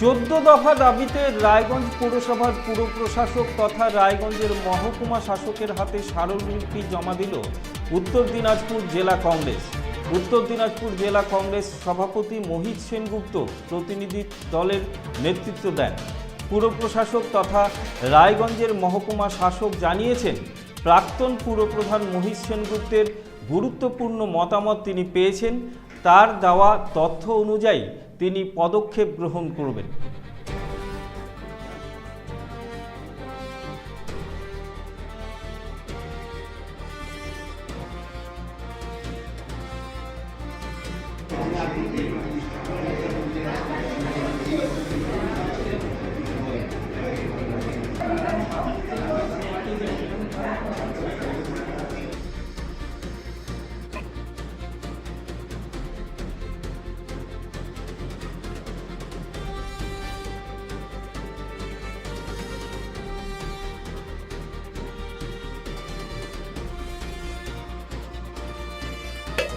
14 দফা দাবিতে রায়গঞ্জ পৌরসভার পুর প্রশাসক তথা রায়গঞ্জের মহকুমা শাসকের হাতে স্মারকলিপি জমা দিল উত্তর দিনাজপুর জেলা কংগ্রেস। উত্তর দিনাজপুর জেলা কংগ্রেস সভাপতি মোহিত সেনগুপ্ত প্রতিনিধি দলের নেতৃত্ব দেন। পুর প্রশাসক তথা রায়গঞ্জের মহকুমা শাসক জানিয়েছেন, প্রাক্তন পুরপ্রধান মোহিত সেনগুপ্তের গুরুত্বপূর্ণ মতামত তিনি পেয়েছেন। তার দেওয়া তথ্য অনুযায়ী তিনি পদক্ষেপ গ্রহণ করবেন।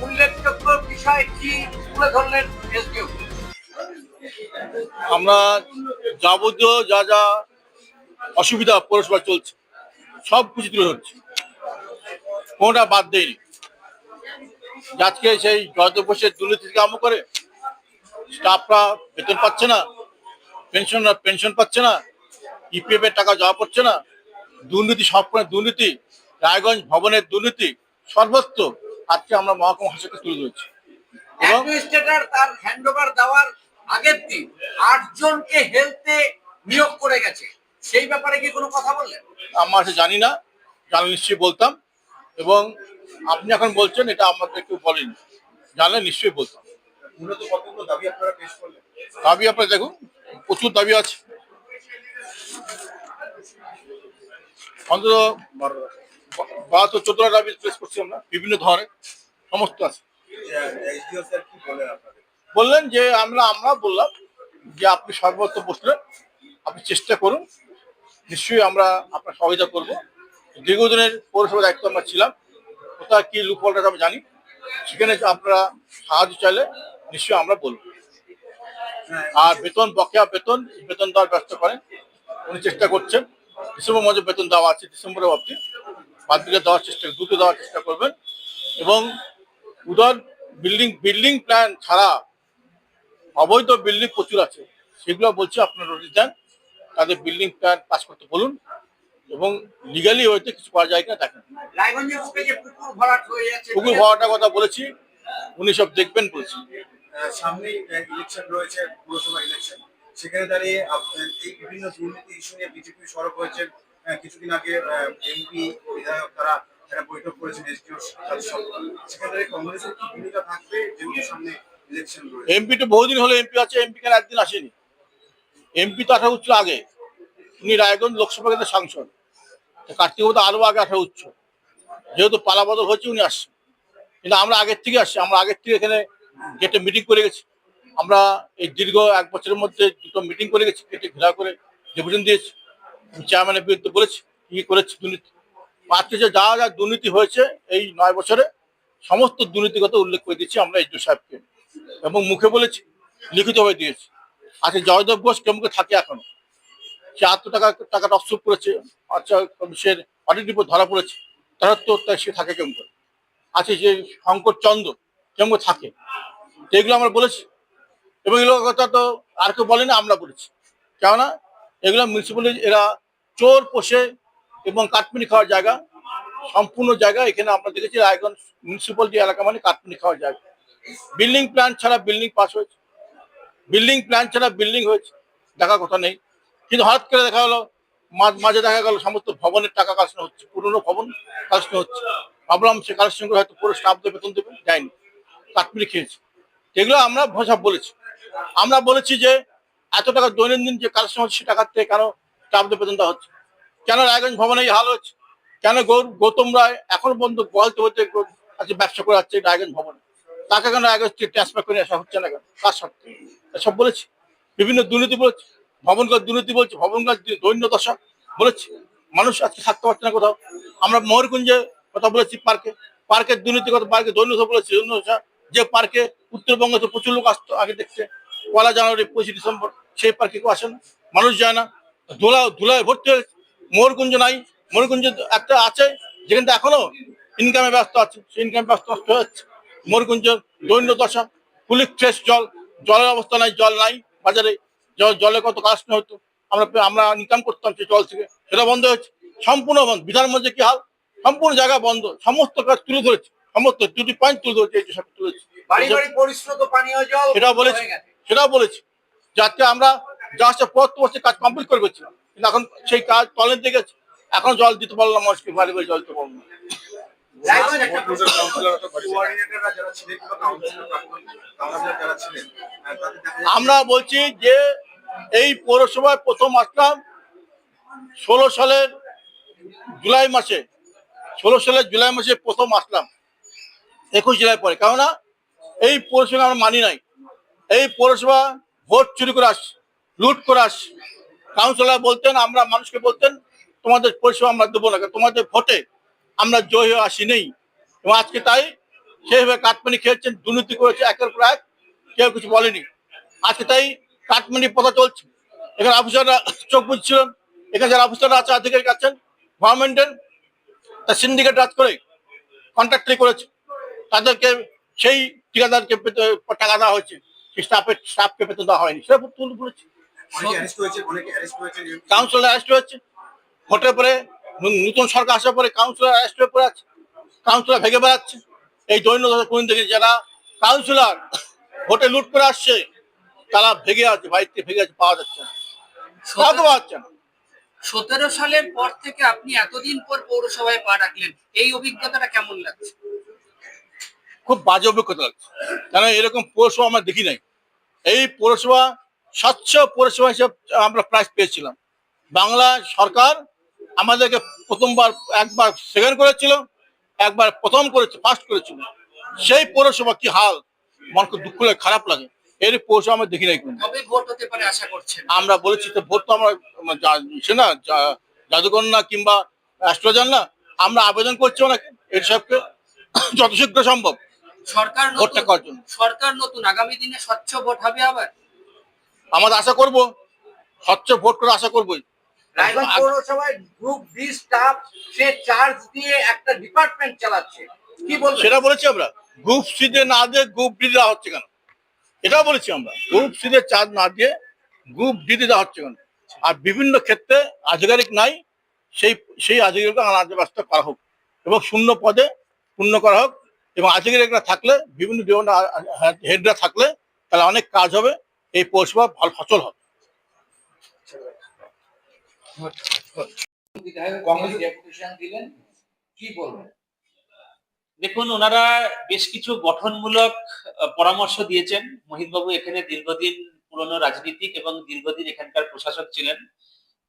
উল্লেখযোগ্য বিষয় কি তুলে ধরলেন এসডিও? আমরা যাবতীয় যা যা অসুবিধা পৌরসভা চলছে সব কিছু তুলে ধরছি, কোনটা বাদ দেয়নি। আজকে সেই জয়দেব ঘোষের দুর্নীতি থেকে আরম্ভ করে স্টাফরা বেতন পাচ্ছে না, পেনশনরা পেনশন পাচ্ছে না, ইপিএফ এর টাকা জমা পড়ছে না, দুর্নীতি, সব দুর্নীতি, রায়গঞ্জ ভবনের দুর্নীতি সর্বত্র আজকে আমরা মহকুমা শাসককে তুলে ধরছি। এবং অ্যাডমিনিস্ট্রেটর তার হ্যান্ডওভার দেওয়ার আগের দিন 8 জনকে হেলথে নিয়োগ করে গেছে, সেই ব্যাপারে কি কোনো কথা বললেন? আমরা সে জানি না, জানলে নিশ্চয়ই বলতাম। এবং আপনি এখন বলছেন এটা আমাদের কেউ বলেনি, জানলে নিশ্চয়ই বলতাম। মূলত কতগুলো দাবি আপনারা পেশ করলেন? দাবি আপনারা দেখুন, প্রচুর দাবি আছে, অন্তত 12-14টা দাবি পেশ করছি আমরা, বিভিন্ন ধরনের সমস্ত আছে। এসডিও স্যার কি বলেন আপনাদের? বললেন যে আমরা বললাম যে আপনি সর্বত্র বসলেন, আপনি চেষ্টা করুন, নিশ্চয়ই আমরা আপনার সহযোগিতা করব। দীর্ঘদিনের পৌরসভার দায়িত্ব আমরা ছিলাম, কোথায় কি লুপহোলটা আমরা জানি, সেখানে আপনারা সাহায্য চাইলে নিশ্চয়ই আমরা বলব। আর বেতন, বকেয়া বেতন দেওয়ার ব্যবস্থা করেন, উনি চেষ্টা করছেন। ডিসেম্বর মাসে বেতন দেওয়া আছে, ডিসেম্বরে আপনি বাদ দিকে দেওয়ার চেষ্টা, দ্রুত দেওয়ার চেষ্টা করবেন। এবং উদর বিল্ডিং প্ল্যান ছাড়া অবৈধ বিল্ডিং প্রচুর আছে, সেগুলো বলছি আপনারা নোটিশ দেন, তাদের বিল্ডিং প্ল্যান পাস করতে বলুন, এবং লিগালি হয়তো কিছু করা যায় কিনা দেখেন। রায়গঞ্জের বুকে যে পুকুর ভরাট হয়ে যাচ্ছে, পুকুর ভরাটার কথা বলেছি, উনি সব দেখবেন বলছি। সামনেই ইলেকশন রয়েছে, পুরসভা ইলেকশন, সেখানে দাঁড়িয়ে এই বিভিন্ন দুর্নীতি ইস্যু নিয়ে বিজেপি সরব হয়েছেন। কিছুদিন আগে এমপি বিধায়ক তারা একটা বৈঠক করেছেন এসডিও সেখানে দাঁড়িয়ে কংগ্রেসের কি ভূমিকা থাকবে যেহেতু সামনে ইলেকশন রয়েছে? এমপি তো বহুদিন হলো এমপি আছে, এমপি কেন একদিন আসেনি? এমপি তো 18 উচ্চ আগে, উনি রায়গঞ্জ লোকসভা কেন্দ্রের সাংসদ, কার্তিক বাবু তো আরো আগে 18 উচ্চ, যেহেতু পালা বদল হচ্ছে উনি আসছেন। কিন্তু আমরা আগের থেকে আসছি, আমরা আগের থেকে এখানে গেটে মিটিং করে গেছি। আমরা এই দীর্ঘ 1 বছরের মধ্যে 2টো মিটিং করে গেছি, গেটে ঘেরাও করে ডেপুটেশন দিয়েছি, চেয়ারম্যানের বিরুদ্ধে বলেছি কি করেছি দুর্নীতি। আজকে যে যা যা দুর্নীতি হয়েছে এই 9 বছরে সমস্ত দুর্নীতিগত উল্লেখ করে দিচ্ছি আমরা এইচডিও সাহেবকে, এবং মুখে বলেছি, লিখিত হয়ে দিয়েছি। আজকে জয়দেব ঘোষ কেমকে থাকে এখনো, সে টাকাটা অস্ত্র করেছে, আচ্ছা সে অডিট রিপোর্ট ধরা পড়েছে, তারা তো সে থাকে কেমন করে। আছে যে শঙ্কর চন্দ্র কেমন থাকে, এগুলো আমরা বলেছি। এবং এগুলো কথা তো আর কেউ বলেনি, আমরা বলেছি। কেননা এগুলো মিউনিসিপ্যালিটি, এরা চোর পোষে এবং কাঠমিনি খাওয়ার জায়গা, সম্পূর্ণ জায়গা। এখানে আমরা দেখেছি রায়গঞ্জ মিউনিসিপ্যালিটি এলাকা মানে কাঠমিনি খাওয়ার জায়গা। বিল্ডিং প্ল্যান ছাড়া বিল্ডিং পাস হয়েছে, বিল্ডিং প্ল্যান ছাড়া বিল্ডিং হয়েছে, দেখার কথা নেই। কিন্তু হঠাৎ করে দেখা গেলো মাঝে দেখা গেল সমস্ত ভবনের টাকা কালেকশন হচ্ছে, পুরনো ভবন কালেকশন হচ্ছে। ভাবলাম সে কালেকশন করে হয়তো পুরো স্টাফদের বেতন দেবে, যায়নি, কাঠমিনি খেয়েছে। এগুলো আমরা সব বলেছি। আমরা বলেছি যে এত টাকা দৈনন্দিন যে কালেকশন হচ্ছে সে টাকার থেকে কেন স্টাফদের বেতন দেওয়া হচ্ছে, কেন রায়গঞ্জ ভবনে এই হাল হচ্ছে, কেন গৌতম রায় এখনো পর্যন্ত বলতে বলতে আজকে ব্যবসা করে যাচ্ছে রায়গঞ্জ ভবনে, তাকে কেন রায়গঞ্জ থেকে ট্রান্সফার করে আসা হচ্ছে না কেন, কার সাথে? সব বলেছি। বিভিন্ন দুর্নীতি বলেছি, ভবনকার দুর্নীতি বলছি, ভবনকার দৈন্য দশা বলেছি। মানুষ আজকে থাকতে পারছে না কোথাও। আমরা ময়ূরকুঞ্জে কথা বলেছি, পার্কের দুর্নীতি কথা, পার্কে দৈন্য বলেছি, দৈন্য দশা। যে পার্কে উত্তরবঙ্গে তো প্রচুর লোক আসতো আগে দেখতে, 1 জানুয়ারি 25 ডিসেম্বর সেই পার্কে কেউ আসে না, মানুষ যায় না, ধুলায় ভর্তি হয়েছে। ময়ূরকুঞ্জ নাই, ময়ূরকুঞ্জ একটা আছে যেখানটা এখনো ইনকামে ব্যস্ত আছে, সেই ইনকামে ব্যস্ত নষ্ট হয়ে যাচ্ছে। ময়ূরকুঞ্জের দৈন্য দশা, কুলিক ফ্রেশ জলের অবস্থা নাই, জল নাই বাজারে। জলে কত কাজ হতো, আমরা ইনকাম করতাম সেই জল থেকে, সেটা বন্ধ হয়েছে, সম্পূর্ণ বন্ধ। বিধার মধ্যে কি হাল, সম্পূর্ণ জায়গা বন্ধ, সমস্ত কাজ তুলে ধরেছে, সমস্ত দুটি পয়েন্ট তুলে ধরেছে, এই যে সব তুলেছে। বাড়ি বাড়ি পরিশ্রুত পানীয় জল হয়ে গেছে। সেটাও বলেছি যে আজকে আমরা জাস্ট পরবর্তী বছর কাজ কমপ্লিট করে গেছিলাম, কিন্তু এখন সেই কাজ তলের দিকে গেছে, এখন জল দিতে পারলাম মানুষকে, বাড়ি বাড়ি জল দিতে পারলাম না। রায়গঞ্জ একটা কোঅর্ডিনেটররা যারা ছিলেন কিংবা কাউন্সিলর যারা ছিলেন, তাদের দেখা যায় আমরা বলছি যে এই পৌরসভায় প্রথম আসলাম 16 সালের জুলাই মাসে, 16 সালের জুলাই মাসে প্রথম আসলাম, 21 জুলাই পরে। কেননা এই পৌরসভা আমরা মানি নাই, এই পৌরসভা ভোট চুরি করে আসছে, লুট করে আসছে। কাউন্সিলর বলতেন, আমরা মানুষকে বলতেন তোমাদের পরিষেবা আমরা দেবো না, তোমাদের ভোটে আমরা জয় হয়ে আসি নেই। এবং আজকে তাই সেইভাবে কাটমানি খেয়েছেন, দুর্নীতি করেছে একের পর এক, কেউ কিছু বলেনি। আজকে তাই কাটমানি পথা চলছে। এখানে অফিসাররা চোখ বুঝছিলেন, এখানে যারা অফিসাররা আছে, আধিকারিক আছেন গভর্নমেন্টের, তার সিন্ডিকেট রাজ করে কন্ট্রাক্টরি করেছে, তাদেরকে সেই ঠিকাদারকে টাকা দেওয়া হয়েছে, সেই স্টাফকে বেতন দেওয়া হয়নি, সেটা তুলে ধরেছে। অনেকে অ্যারেস্ট হয়েছে। কাউন্সিলর অ্যারেস্ট হয়েছে, ভোটের পরে নতুন সরকার আসার পরে কাউন্সিলর অ্যারেস্ট হয়ে পড়ে আছে, কাউন্সিলর ভেঙে বেড়াচ্ছে। এই দৈন্য কোন থেকে যারা কাউন্সিলর ভোটে লুট করে আসছে, তারা ভেঙে আছে, বাড়িতে ভেঙে আছে, পাওয়া যাচ্ছে না, পাওয়া যাচ্ছে না। 17 সালের পর থেকে আপনি এতদিন পর পৌরসভায় পা রাখলেন, এই অভিজ্ঞতাটা কেমন লাগছে? খুব বাজে অভিজ্ঞতা লাগছে, কারণ এরকম পৌরসভা আমরা দেখি নাই। এই পৌরসভা স্বচ্ছ পৌরসভা হিসেবে আমরা প্রাইজ পেয়েছিলাম। বাংলা সরকার আমাদেরকে প্রথমবার একবার সেকেন্ড করেছিল, একবার প্রথম করেছে, ফার্স্ট করেছিল। সেই পৌরসভা কি হাল, মন খুব দুঃখ লাগে, খারাপ লাগে। এর পৌরসভা আমরা দেখি নাই। কবে ভোট হতে পারে আশা করছেন? আমরা বলেছি তো ভোট তো আমরা সে না জাদুকর না কিংবা অ্যাস্ট্রোলজার না, আমরা আবেদন করছি ওনাকে এর সবকে যত শীঘ্র সম্ভব ভোটটা করার জন্য। সরকার নতুন, আগামী দিনে স্বচ্ছ ভোট হবে আবার? আমাদের আশা করব, স্বচ্ছ ভোট করে আশা করবোই। রায়গঞ্জ পৌরসভায় গ্রুপ ডি স্টাফ সে চার্জ দিয়ে একটা ডিপার্টমেন্ট চালাচ্ছে, কি বলবেন? সেটা বলেছি আমরা, গ্রুপ সি তে না দিয়ে গ্রুপ ডি দেওয়া হচ্ছে কেন, এটাও বলেছি আমরা। গ্রুপ সি তে চার্জ না দিয়ে গ্রুপ ডি দেওয়া হচ্ছে কেন? আর বিভিন্ন ক্ষেত্রে আধিকারিক নাই, সেই আধিকারিক আনার ব্যবস্থা করা হোক এবং শূন্য পদে পূর্ণ করা হোক। এবং আধিকারিকরা থাকলে, বিভিন্ন হেডরা থাকলে, তাহলে অনেক কাজ হবে, এই পৌরসভা ভালো ফসল হবে। কি বলবেন? দেখুন, ওনারা বেশ কিছু গঠনমূলক পরামর্শ দিয়েছেন। মোহিতবাবু এখানে দীর্ঘদিন পুরনো রাজনীতিক এবং দীর্ঘদিন এখানকার প্রশাসক ছিলেন,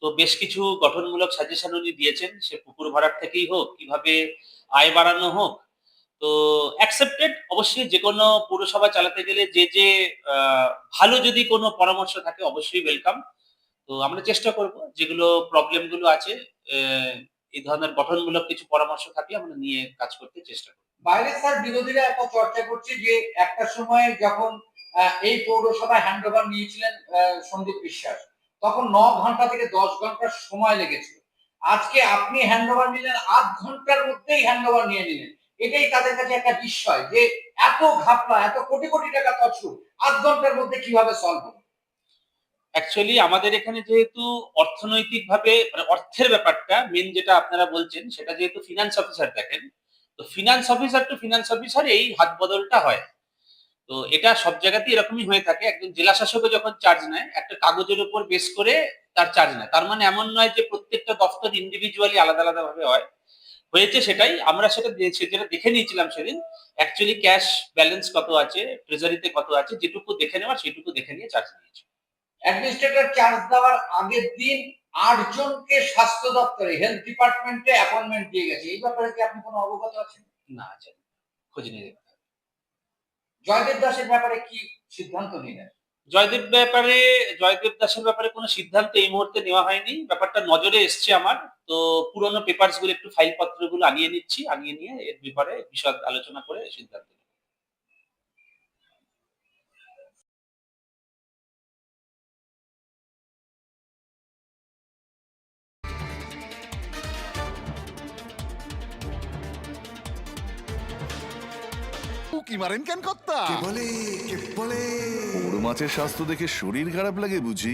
তো বেশ কিছু গঠনমূলক সাজেশন উনি দিয়েছেন। সে পুকুর ভরাট থেকেই হোক, কিভাবে আয় বাড়ানো হোক, তো অ্যাকসেপ্টেড। অবশ্যই যে কোনো পৌরসভা চালাতে গেলে যে ভালো যদি কোনো পরামর্শ থাকে অবশ্যই ওয়েলকাম। তো আমরা চেষ্টা করব যেগুলো প্রবলেম গুলো আছে, এই ধরনের গঠনমূলক কিছু পরামর্শ থাকলে আমরা নিয়ে কাজ করতে চেষ্টা করব। বাইরে স্যার বিরোধীরা একটা চর্চা করছে যে একটা সময় যখন এই পৌরসভায় হ্যান্ডওভার নিয়েছিলেন সন্দীপ বিশ্বাস, তখন 9 ঘন্টা থেকে 10 ঘন্টা সময় লেগেছিল। আজকে আপনি হ্যান্ডওভার নিলেন, 8 ঘন্টার মধ্যেই হ্যান্ডওভার নিয়ে নিলেন। এটাই তাদের কাছে একটা বিস্ময় যে এত ঘাপলা, এত কোটি কোটি টাকা তছরূপ 8 ঘন্টার মধ্যে কিভাবে সলভ হবে। অ্যাকচুয়ালি আমাদের এখানে যেহেতু অর্থনৈতিকভাবে মানে অর্থের ব্যাপারটা মেন, যেটা আপনারা বলছেন, সেটা যেহেতু ফিনান্স অফিসার দেখেন, তো finance officer to finance officer এই হাত বদলটা হয়। তো এটা সব জায়গাতেই এরকমই হয়ে থাকে। একজন জেলা শাসকও যখন চার্জ নেয়, একটা কাগজের উপর বেস করে তার চার্জ নেয়। তার মানে এমন নয় যে প্রত্যেকটা দপ্তর ইন্ডিভিজুয়ালি আলাদা আলাদা ভাবে হয়। হয়েছে সেটাই, আমরা যেটা দেখে নিয়েছিলাম সেদিন, অ্যাকচুয়ালি ক্যাশ ব্যালেন্স কত আছে, ট্রেজারিতে কত আছে, যেটুকু দেখে নেওয়ার সেটুকু দেখে নিয়ে চার্জ নিয়েছে। অ্যাডমিনিস্ট্রেটর চার্জ দেওয়ার আগের দিন 8 জনকে স্বাস্থ্য দপ্তরে, হেলথ ডিপার্টমেন্টে অ্যাপয়েন্টমেন্ট দিয়ে গেছে। এই ব্যাপারে কি আপনি কোনো অবগত আছেন? না, জানি, খোঁজ নিয়ে দেখতে হবে। জয়দেব দাসের ব্যাপারে কি সিদ্ধান্ত নিলেন? জয়দেব দাসের ব্যাপারে কোনো সিদ্ধান্ত এই মুহূর্তে নেওয়া হয়নি। ব্যাপারটা নজরে এসছে আমার, তো পুরোনো পেপারস গুলো, একটু ফাইল পত্রগুলো আনিয়ে নিচ্ছি, আনিয়ে নিয়ে এর ব্যাপারে বিশদ আলোচনা করে সিদ্ধান্ত উকি মারেন কেন কর্তা? কে বলে বড় মাছের স্বাস্থ্য দেখে শরীর খারাপ লাগে বুঝি?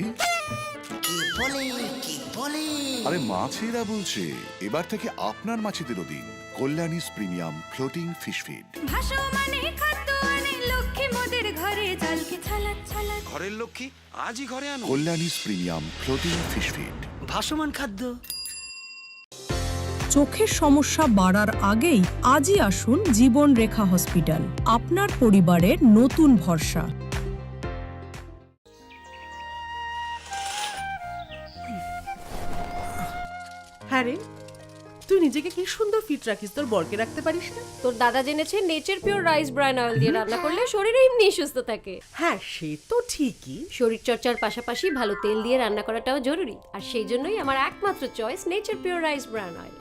আরে মাছেরা বলছে এবার থেকে আপনার মাছেদেরও দিন কল্যাণীস প্রিমিয়াম ফ্লোটিং ফিশ ফিড। ঘরের লক্ষ্মী আজই ঘরে আনো। কল্যাণীস প্রিমিয়াম ফ্লোটিং ফিশ ফিড। ভাসমান খাদ্য। চোখের সমস্যা বাড়ার আগেই আজই আসুন জীবন রেখা হসপিটাল, আপনার পরিবারের নতুন ভরসা। হ্যাঁ রে, তুই নিজেকে কি সুন্দর ফিট রাখিস, তোর বরকে রাখতে পারিস না? তোর দাদা জেনেছে nature pure rice bran oil দিয়ে রান্না করলে শরীর এমনি সুস্থ থাকে। হ্যাঁ সে তো ঠিকই, শরীর চর্চার পাশাপাশি ভালো তেল দিয়ে রান্না করাটাও জরুরি, আর সেই জন্যই আমার একমাত্র choice nature pure rice bran oil.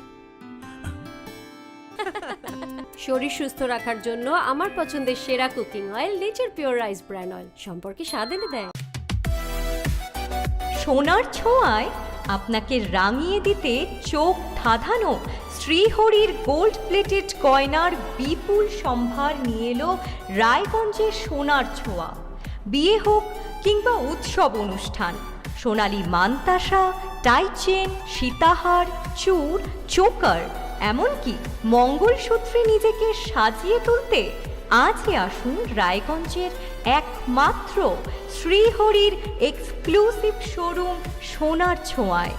শরীর সুস্থ রাখার জন্য আমার পছন্দের সেরা cooking oil nature pure rice bran oil, সম্পর্কে স্বাদ এনে দেয়। সোনার ছোঁয়ায় আপনাকে রাঙিয়ে দিতে চোখ ধাঁধানো শ্রীহরির গোল্ড প্লেটেড গয়নার বিপুল সম্ভার নিয়ে এলো রায়গঞ্জের সোনার ছোঁয়া। বিয়ে হোক কিংবা উৎসব অনুষ্ঠান, সোনালি মানতাসা, টাইচেন, সীতাহার, চূড়, চোকার, এমনকি মঙ্গলসূত্রে নিজেকে সাজিয়ে তুলতে আজই আসুন রায়গঞ্জের একমাত্র শ্রীহরির এক্সক্লুসিভ শোরুম সোনার ছোঁয়ায়।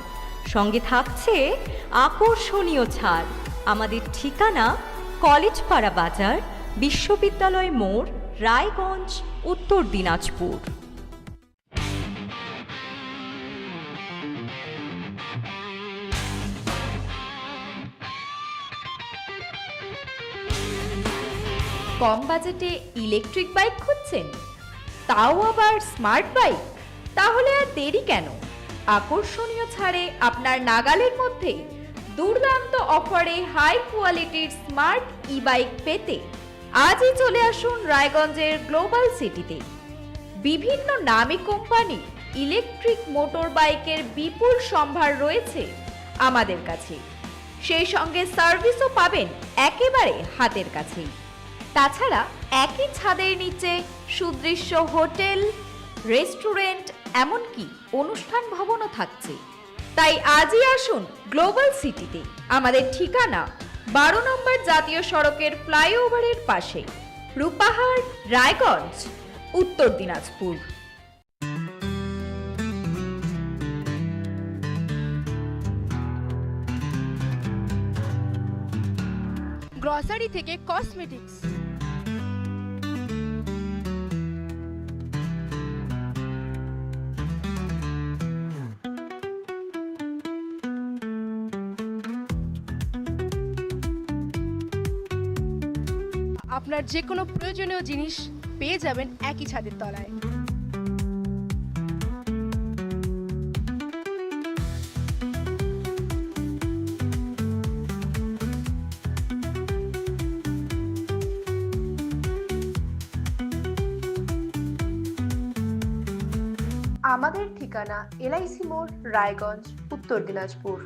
সঙ্গে থাকছে আকর্ষণীয় ছাড়। আমাদের ঠিকানা কলেজপাড়া বাজার, বিশ্ববিদ্যালয় মোড়, রায়গঞ্জ, উত্তর দিনাজপুর। কম বাজেটে ইলেকট্রিক বাইক খুঁজছেন, তাও আবার স্মার্ট বাইক? তাহলে আর দেরি কেন? আকর্ষণীয় ছাড়ে আপনার নাগালের মধ্যে দুর্দান্ত অফারে হাই কোয়ালিটির স্মার্ট ই বাইক পেতে আজই চলে আসুন রায়গঞ্জের গ্লোবাল সিটিতে। বিভিন্ন নামী কোম্পানি ইলেকট্রিক মোটর বাইকের বিপুল সম্ভার রয়েছে আমাদের কাছে, সেই সঙ্গে সার্ভিসও পাবেন একেবারে হাতের কাছেই। তাছাড়া একই ছাদের নিচে সুদৃশ্য হোটেল, রেস্টুরেন্ট, এমনকি অনুষ্ঠান ভবনও থাকছে। তাই আজই আসুন গ্লোবাল সিটিতে। আমাদের ঠিকানা 12 নম্বর জাতীয় সড়কের ফ্লাইওভারের পাশে, রূপাহার, রায়গঞ্জ, উত্তর দিনাজপুর। গ্রসারি থেকে কসমেটিক্স, আপনার যে কোনো প্রয়োজনীয় জিনিস পেয়ে যাবেন একই ছাদের তলায়। আমাদের ঠিকানা LIC মোড়, রায়গঞ্জ, উত্তর দিনাজপুর।